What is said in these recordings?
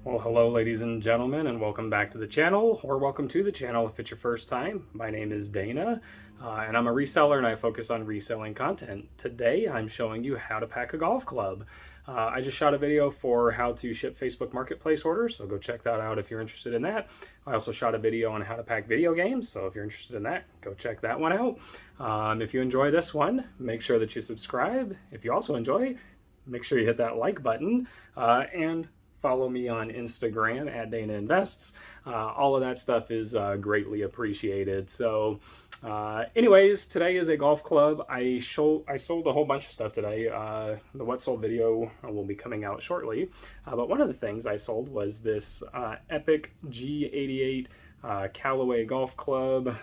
Well, hello ladies and gentlemen, and welcome back to the channel, or welcome to the channel if it's your first time. My name is Dana, and I'm a reseller and I focus on reselling content. Today I'm showing you how to pack a golf club. I just shot a video for how to ship Facebook Marketplace orders, so go check that out if you're interested in that. I also shot a video on how to pack video games, so if you're interested in that, go check that one out. If you enjoy this one, make sure that you subscribe. If you also enjoy, make sure you hit that like button, and follow me on Instagram at Dana Invests. All of that stuff is greatly appreciated. So anyways, today is a golf club. I sold a whole bunch of stuff today. The what sold video will be coming out shortly. But one of the things I sold was this Epic G88 Callaway golf club.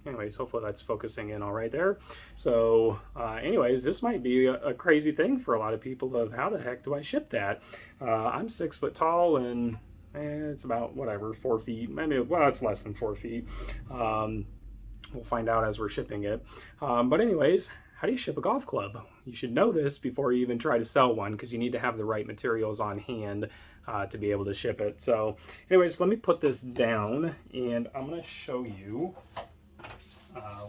Anyways, hopefully that's focusing in all right there. So anyways, this might be a crazy thing for a lot of people of how the heck do I ship that? I'm 6 foot tall and it's about whatever, 4 feet, maybe, well, it's less than 4 feet. We'll find out as we're shipping it. But anyways, how do you ship a golf club? You should know this before you even try to sell one, because you need to have the right materials on hand to be able to ship it. So anyways, let me put this down and I'm going to show you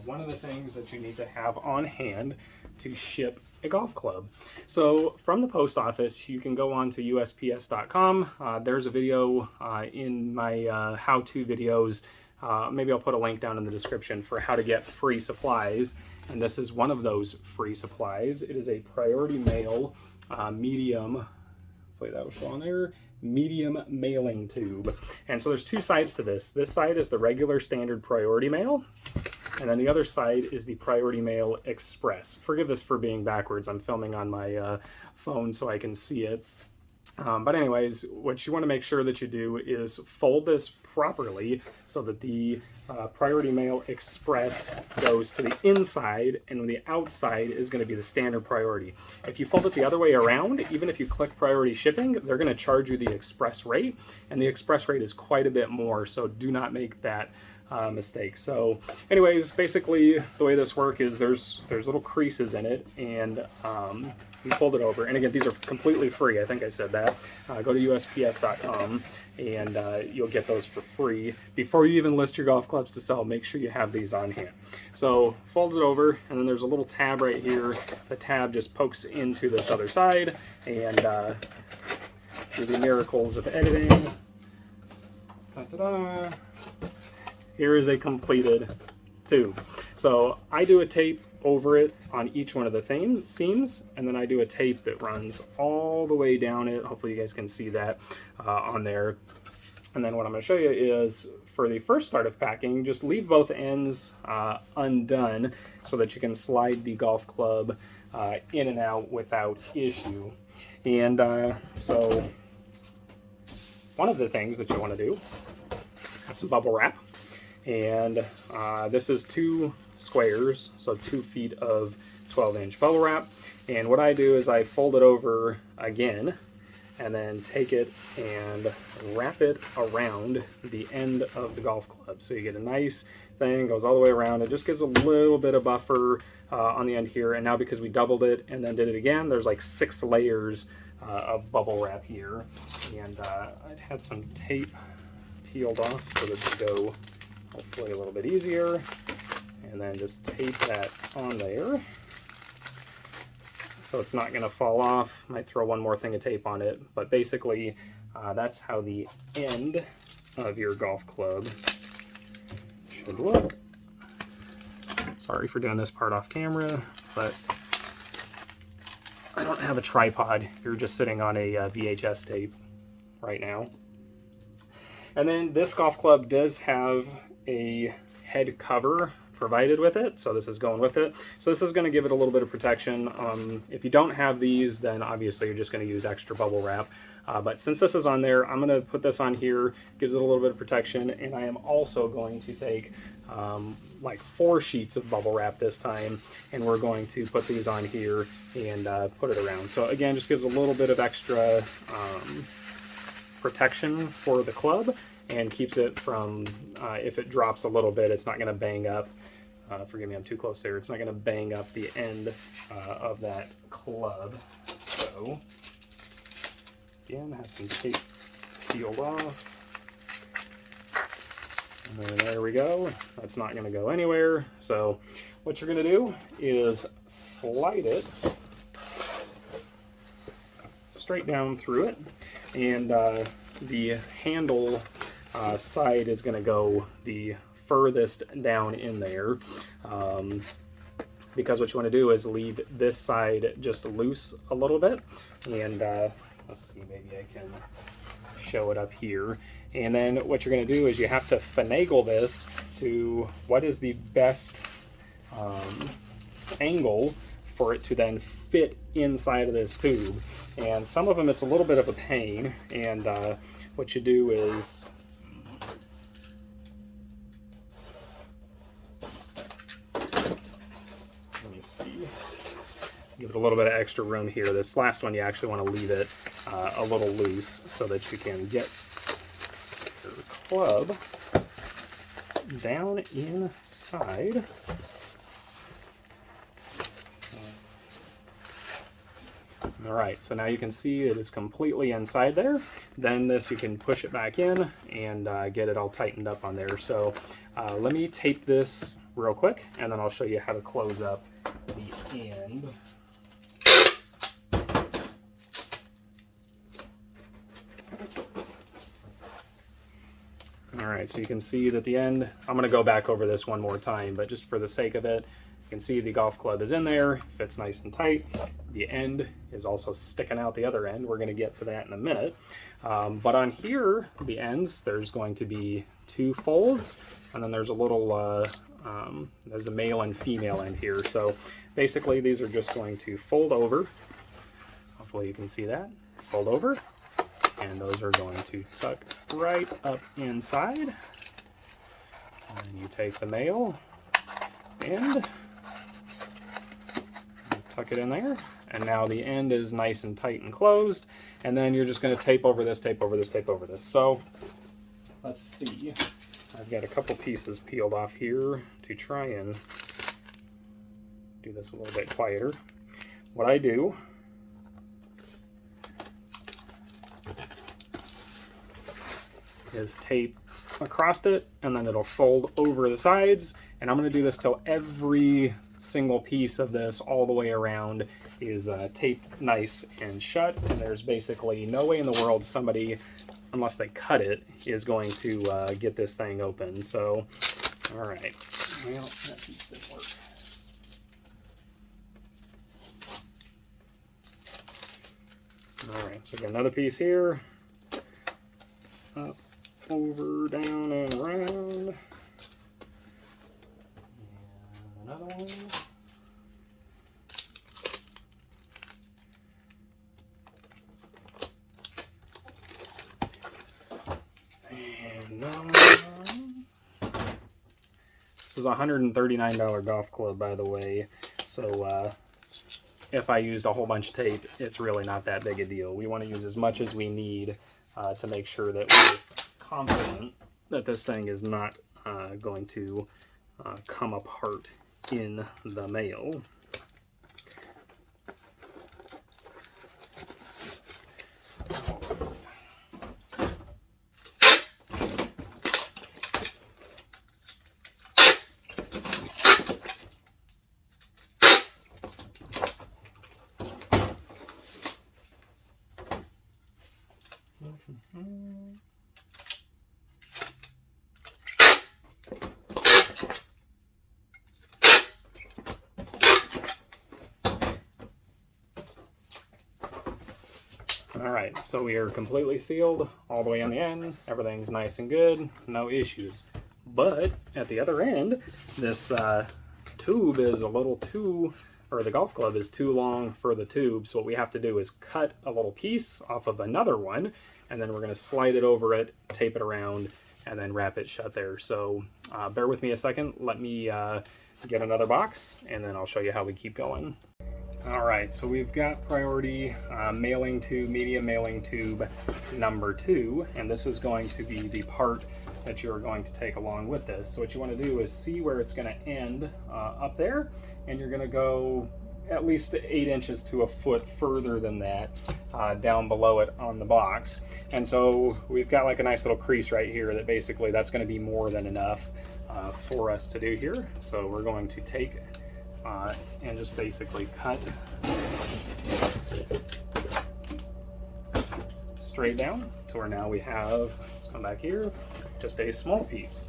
one of the things that you need to have on hand to ship a golf club. So from the post office, you can go on to USPS.com. There's a video in my how-to videos. Maybe I'll put a link down in the description for how to get free supplies. And this is one of those free supplies. It is a priority mail medium, hopefully that will show on there, medium mailing tube. And so there's two sides to this. This side is the regular standard priority mail, and then the other side is the Priority Mail Express. Forgive this for being backwards. I'm filming on my phone so I can see it. But anyways, what you want to make sure that you do is fold this properly so that the Priority Mail Express goes to the inside, and the outside is going to be the standard priority. If you fold it the other way around, even if you click priority shipping, they're going to charge you the express rate, and the express rate is quite a bit more, so do not make that mistake. So anyways, basically the way this works is there's little creases in it, and you fold it over. And again, these are completely free. I think I said that. Go to USPS.com and you'll get those for free. Before you even list your golf clubs to sell, make sure you have these on hand. So folds it over, and then there's a little tab right here. The tab just pokes into this other side, and through the miracles of editing, ta-da-da, here is a completed tube. So I do a tape over it on each one of the seams, and then I do a tape that runs all the way down it. Hopefully you guys can see that on there. And then what I'm going to show you is, for the first start of packing, just leave both ends undone so that you can slide the golf club in and out without issue. And so one of the things that you want to do, have some bubble wrap. And this is 2 squares, so 2 feet of 12-inch bubble wrap. And what I do is I fold it over again, and then take it and wrap it around the end of the golf club. So you get a nice thing, goes all the way around. It just gives a little bit of buffer on the end here. And now because we doubled it and then did it again, there's like 6 layers of bubble wrap here. And I'd had some tape peeled off so that they go hopefully a little bit easier, and then just tape that on there so it's not going to fall off. Might throw one more thing of tape on it, but basically that's how the end of your golf club should look. Sorry for doing this part off camera, but I don't have a tripod. You're just sitting on a VHS tape right now. And then this golf club does have a head cover provided with it, so this is going with it. So this is going to give it a little bit of protection. If you don't have these, then obviously you're just going to use extra bubble wrap. But since this is on there, I'm going to put this on here, gives it a little bit of protection, and I am also going to take like 4 sheets of bubble wrap this time, and we're going to put these on here and put it around. So again, just gives a little bit of extra protection for the club, and keeps it from, if it drops a little bit, it's not going to bang up. Forgive me, I'm too close there. It's not going to bang up the end of that club. So again, I have some tape peeled off. And there we go. That's not going to go anywhere. So what you're going to do is slide it straight down through it, and the handle side is going to go the furthest down in there, because what you want to do is leave this side just loose a little bit. And let's see, maybe I can show it up here. And then what you're going to do is you have to finagle this to what is the best angle for it to then fit inside of this tube. And some of them it's a little bit of a pain, and what you do is give it a little bit of extra room here. This last one, you actually want to leave it a little loose so that you can get your club down inside. All right, so now you can see it is completely inside there. Then this, you can push it back in and get it all tightened up on there. So let me tape this real quick, and then I'll show you how to close up the end. All right, so you can see that the end, I'm going to go back over this one more time, but just for the sake of it, you can see the golf club is in there, fits nice and tight. The end is also sticking out the other end. We're going to get to that in a minute. But on here, the ends, there's going to be two folds, and then there's a little, there's a male and female end here. So basically these are just going to fold over. Hopefully you can see that. Fold over. And those are going to tuck right up inside. And you take the male end, tuck it in there, and now the end is nice and tight and closed. And then you're just going to tape over this, tape over this, tape over this. So let's see. I've got a couple pieces peeled off here to try and do this a little bit quieter. What I do is tape across it, and then it'll fold over the sides. And I'm going to do this till every single piece of this all the way around is taped nice and shut. And there's basically no way in the world somebody, unless they cut it, is going to get this thing open. So, all right. Well, that piece didn't work. All right, so I've got another piece here. Up, over, down, and around. And another one. And another one. This is a $139 golf club, by the way. So if I used a whole bunch of tape, it's really not that big a deal. We want to use as much as we need to make sure that we're confident that this thing is not going to come apart in the mail. All right, so we are completely sealed all the way on the end. Everything's nice and good, no issues. But at the other end, this tube is a little too, or the golf club is too long for the tube. So what we have to do is cut a little piece off of another one, and then we're going to slide it over it, tape it around, and then wrap it shut there. So bear with me a second. Let me get another box, and then I'll show you how we keep going. All right, so we've got priority mailing tube, medium mailing tube number 2, and this is going to be the part that you're going to take along with this. So what you want to do is see where it's going to end up there, and you're going to go at least 8 inches to a foot further than that down below it on the box. And so we've got like a nice little crease right here that basically that's going to be more than enough for us to do here. So we're going to take and just basically cut straight down to where now we have, let's come back here, just a small piece.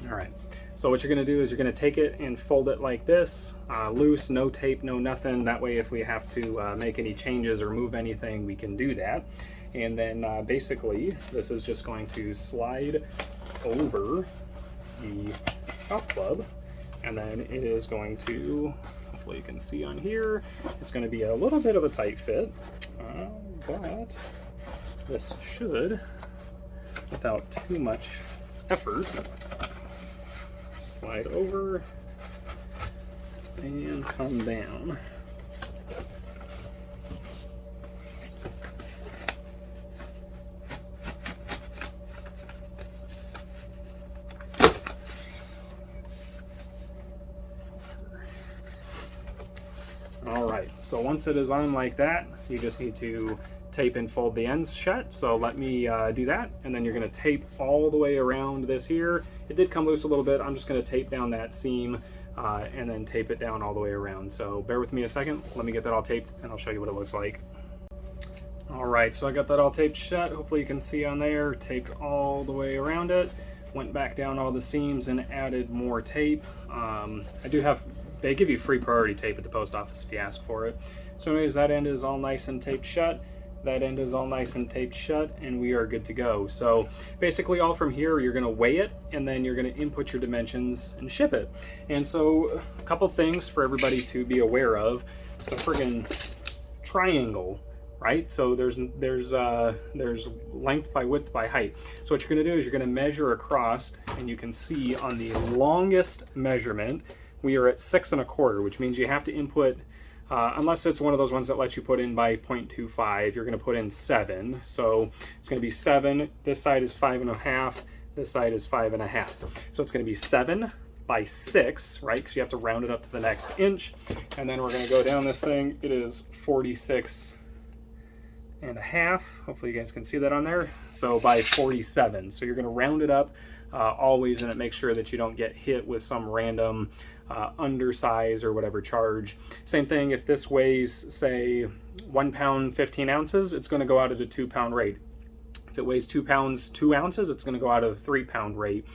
All right. So what you're going to do is you're going to take it and fold it like this, loose, no tape, no nothing. That way if we have to make any changes or move anything, we can do that. And then basically this is just going to slide over the golf club, and then it is going to, hopefully you can see on here, it's going to be a little bit of a tight fit, but this should, without too much effort, slide over and come down. All right, so once it is on like that, you just need to tape and fold the ends shut. So let me do that, and then you're going to tape all the way around this here. It did come loose a little bit. I'm just going to tape down that seam and then tape it down all the way around. So bear with me a second. Let me get that all taped and I'll show you what it looks like. All right, so I got that all taped shut. Hopefully you can see on there, taped all the way around it. Went back down all the seams and added more tape. They give you free priority tape at the post office if you ask for it. So anyways, that end is all nice and taped shut. That end is all nice and taped shut, and we are good to go. So basically all from here, you're gonna weigh it, and then you're gonna input your dimensions and ship it. And so a couple things for everybody to be aware of. It's a friggin' triangle, right? So there's length by width by height. So what you're gonna do is you're gonna measure across, and you can see on the longest measurement, we are at 6 1/4, which means you have to input, unless it's one of those ones that lets you put in by 0.25, you're going to put in 7. So it's going to be 7. This side is 5 1/2. This side is 5 1/2. So it's going to be 7 by 6, right? Because you have to round it up to the next inch. And then we're going to go down this thing. It is 46 1/2. Hopefully you guys can see that on there. So by 47. So you're going to round it up always, and it makes sure that you don't get hit with some random undersize or whatever charge. Same thing if this weighs, say, 1 pound 15 ounces, it's going to go out at a 2 pound rate. If it weighs 2 pounds 2 ounces, it's going to go out at a 3 pound rate.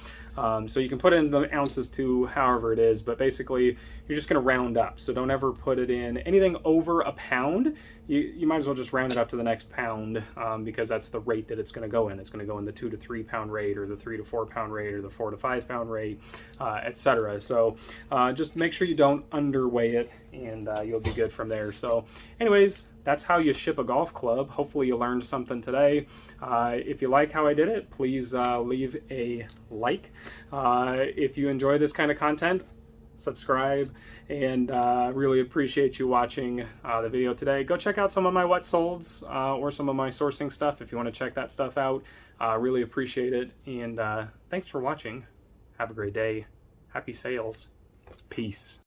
So you can put in the ounces to however it is, but basically you're just going to round up. So don't ever put it in anything over a pound. You might as well just round it up to the next pound because that's the rate that it's going to go in. It's going to go in the 2 to 3 pound rate, or the 3 to 4 pound rate, or the 4 to 5 pound rate, etc. So just make sure you don't underweigh it, and you'll be good from there. So anyways, that's how you ship a golf club. Hopefully you learned something today. If you like how I did it, please leave a like. If you enjoy this kind of content, subscribe, and really appreciate you watching the video today. Go check out some of my wet solds or some of my sourcing stuff if you want to check that stuff out. Really appreciate it, and thanks for watching. Have a great day. Happy sales. Peace.